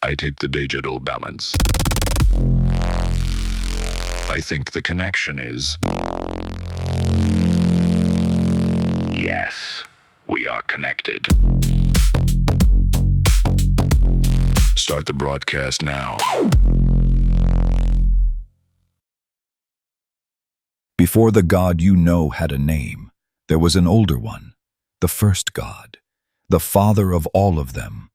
I take the digital balance. I think the connection is... Yes, we are connected. Start the broadcast now. Before the God you know had a name, there was an older one, the first God, the father of all of them.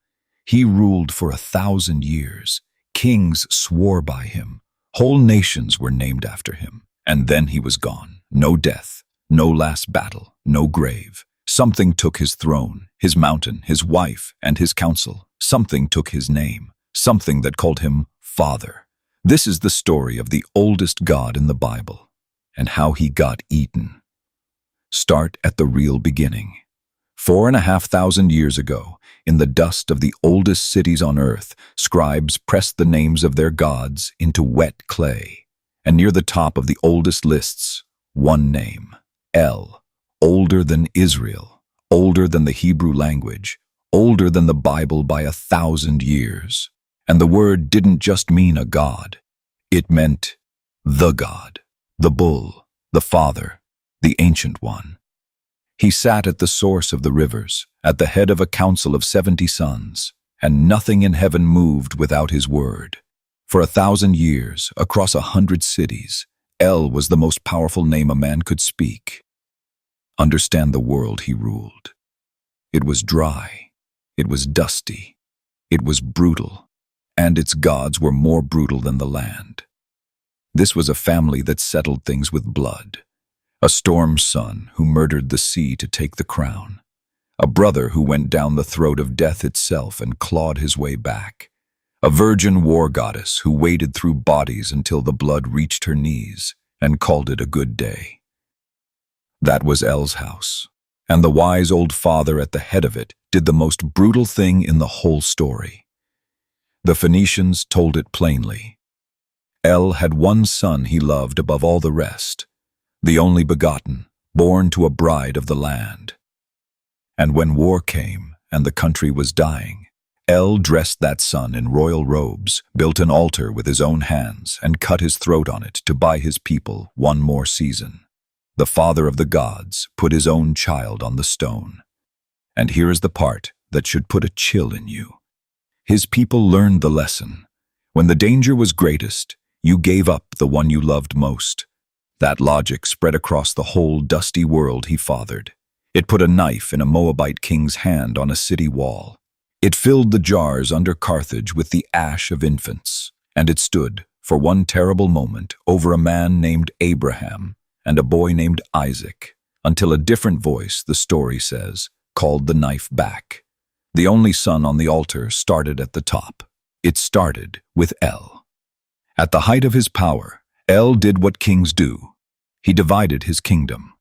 He ruled for 1,000 years. Kings swore by him. Whole nations were named after him. And then he was gone. No death, no last battle, no grave. Something took his throne, his mountain, his wife, and his council. Something took his name, something that called him Father. This is the story of the oldest God in the Bible, and how he got eaten. Start at the real beginning. 4,500 years ago, in the dust of the oldest cities on earth, scribes pressed the names of their gods into wet clay. And near the top of the oldest lists, one name, El, older than Israel, older than the Hebrew language, older than the Bible by 1,000 years. And the word didn't just mean a god. It meant the God, the bull, the father, the ancient one. He sat at the source of the rivers, at the head of a council of 70 sons, and nothing in heaven moved without his word. For 1,000 years, across 100 cities, El was the most powerful name a man could speak. Understand the world he ruled. It was dry, it was dusty, it was brutal, and its gods were more brutal than the land. This was a family that settled things with blood. A storm son who murdered the sea to take the crown. A brother who went down the throat of death itself and clawed his way back. A virgin war goddess who waded through bodies until the blood reached her knees and called it a good day. That was El's house, and the wise old father at the head of it did the most brutal thing in the whole story. The Phoenicians told it plainly. El had one son he loved above all the rest, the only begotten, born to a bride of the land. And when war came and the country was dying, El dressed that son in royal robes, built an altar with his own hands, and cut his throat on it to buy his people one more season. The father of the gods put his own child on the stone. And here is the part that should put a chill in you. His people learned the lesson. When the danger was greatest, you gave up the one you loved most. That logic spread across the whole dusty world he fathered. It put a knife in a Moabite king's hand on a city wall. It filled the jars under Carthage with the ash of infants, and it stood, for one terrible moment, over a man named Abraham and a boy named Isaac, until a different voice, the story says, called the knife back. The only son on the altar started at the top. It started with El. At the height of his power, El did what kings do. He divided his kingdom.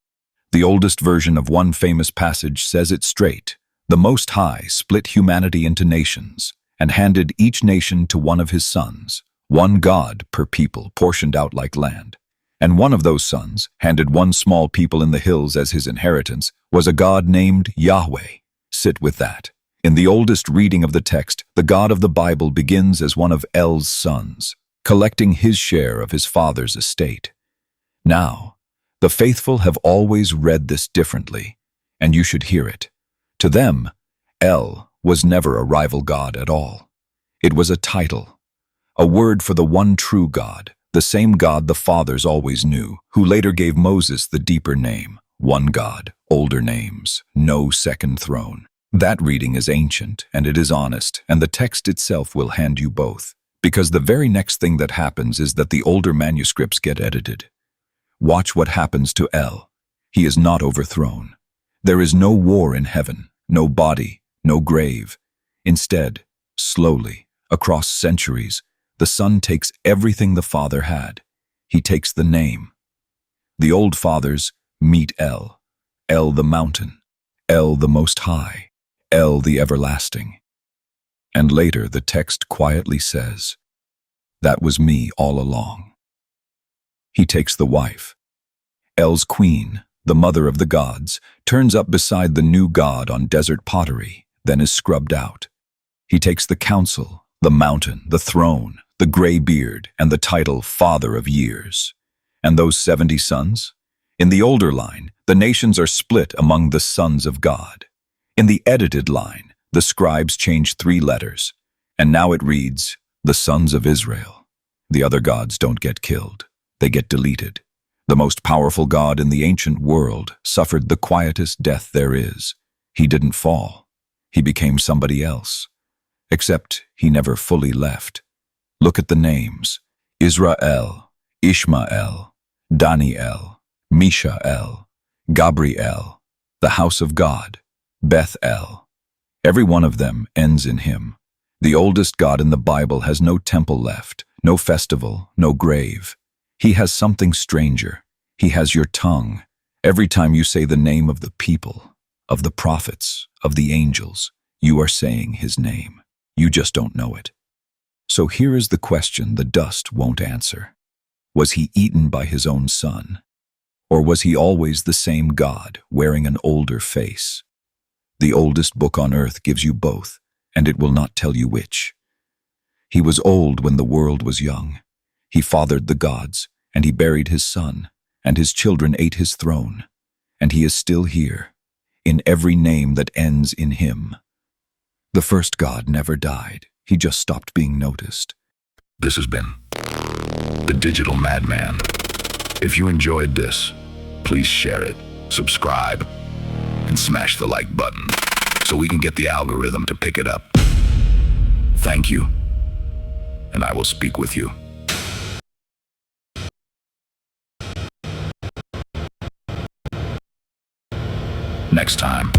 The oldest version of one famous passage says it straight. The Most High split humanity into nations and handed each nation to one of his sons, one God per people portioned out like land. And one of those sons, handed one small people in the hills as his inheritance, was a God named Yahweh. Sit with that. In the oldest reading of the text, the God of the Bible begins as one of El's sons, collecting his share of his father's estate. Now, the faithful have always read this differently, and you should hear it. To them, El was never a rival God at all. It was a title, a word for the one true God, the same God the fathers always knew, who later gave Moses the deeper name, one God, older names, no second throne. That reading is ancient, and it is honest, and the text itself will hand you both. Because the very next thing that happens is that the older manuscripts get edited. Watch what happens to El. He is not overthrown. There is no war in heaven, no body, no grave. Instead, slowly, across centuries, the Son takes everything the Father had. He takes the name. The old fathers meet El the mountain, El the Most High, El the everlasting. And later the text quietly says, "That was me all along." He takes the wife. El's queen, the mother of the gods, turns up beside the new god on desert pottery, then is scrubbed out. He takes the council, the mountain, the throne, the gray beard, and the title Father of Years. And those 70 sons? In the older line, the nations are split among the sons of God. In the edited line, the scribes change 3 letters, and now it reads, the sons of Israel. The other gods don't get killed. They get deleted. The most powerful God in the ancient world suffered the quietest death there is. He didn't fall. He became somebody else. Except he never fully left. Look at the names. Israel, Ishmael, Daniel, Mishael, Gabriel, the house of God, Beth-El. Every one of them ends in him. The oldest God in the Bible has no temple left, no festival, no grave. He has something stranger. He has your tongue. Every time you say the name of the people, of the prophets, of the angels, you are saying his name. You just don't know it. So here is the question the dust won't answer. Was he eaten by his own son? Or was he always the same God, wearing an older face? The oldest book on earth gives you both, and it will not tell you which. He was old when the world was young. He fathered the gods, and he buried his son, and his children ate his throne. And he is still here, in every name that ends in him. The first God never died. He just stopped being noticed. This has been the Digital Madman. If you enjoyed this, please share it, subscribe, and smash the like button so we can get the algorithm to pick it up. Thank you, and I will speak with you next time.